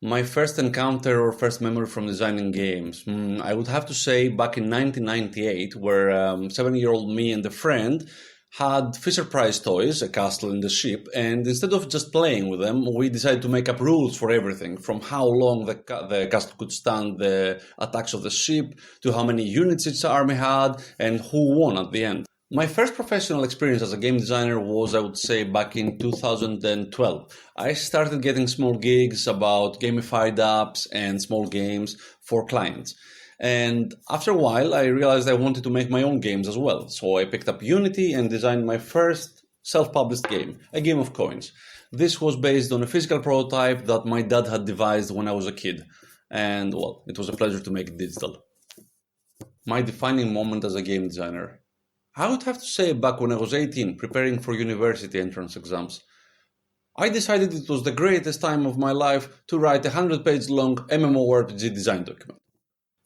My first encounter or first memory from designing games, I would have to say back in 1998, where 7-year-old me and a friend had Fisher Price toys, a castle and a ship, and instead of just playing with them, we decided to make up rules for everything, from how long the castle could stand the attacks of the ship, to how many units each army had, and who won at the end. My first professional experience as a game designer was, I would say, back in 2012. I started getting small gigs about gamified apps and small games for clients. And after a while, I realized I wanted to make my own games as well. So I picked up Unity and designed my first self-published game, a game of coins. This was based on a physical prototype that my dad had devised when I was a kid. And, well, it was a pleasure to make it digital. My defining moment as a game designer. I would have to say back when I was 18, preparing for university entrance exams. I decided it was the greatest time of my life to write a 100-page long MMORPG design document.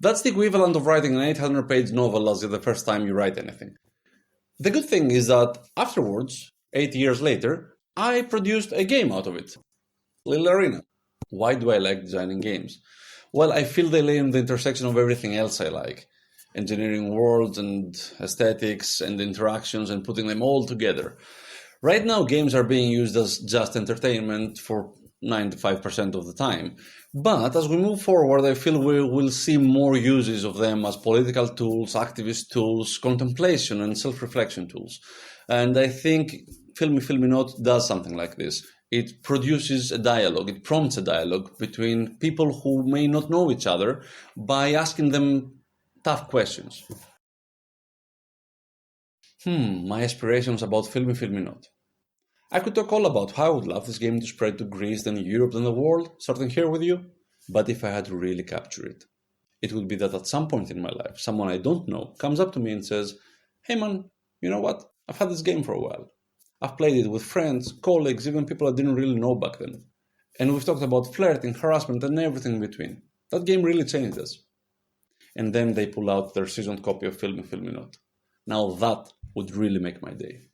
That's the equivalent of writing an 800-page novel as the first time you write anything. The good thing is that afterwards, 8 years later, I produced a game out of it. Little Arena. Why do I like designing games? Well, I feel they lay in the intersection of everything else I like. Engineering worlds and aesthetics and interactions and putting them all together. Right now, games are being used as just entertainment for 95% of the time. But as we move forward, I feel we will see more uses of them as political tools, activist tools, contemplation and self-reflection tools. And I think Filmy Note does something like this. It produces a dialogue, it prompts a dialogue between people who may not know each other by asking them tough questions. My aspirations about Filmy Note. I could talk all about how I would love this game to spread to Greece, then Europe, then the world, starting here with you. But if I had to really capture it, it would be that at some point in my life, someone I don't know comes up to me and says, "Hey man, you know what? I've had this game for a while. I've played it with friends, colleagues, even people I didn't really know back then. And we've talked about flirting, harassment, and everything in between. That game really changed us." And then they pull out their seasoned copy of Filmy Note. Now that would really make my day.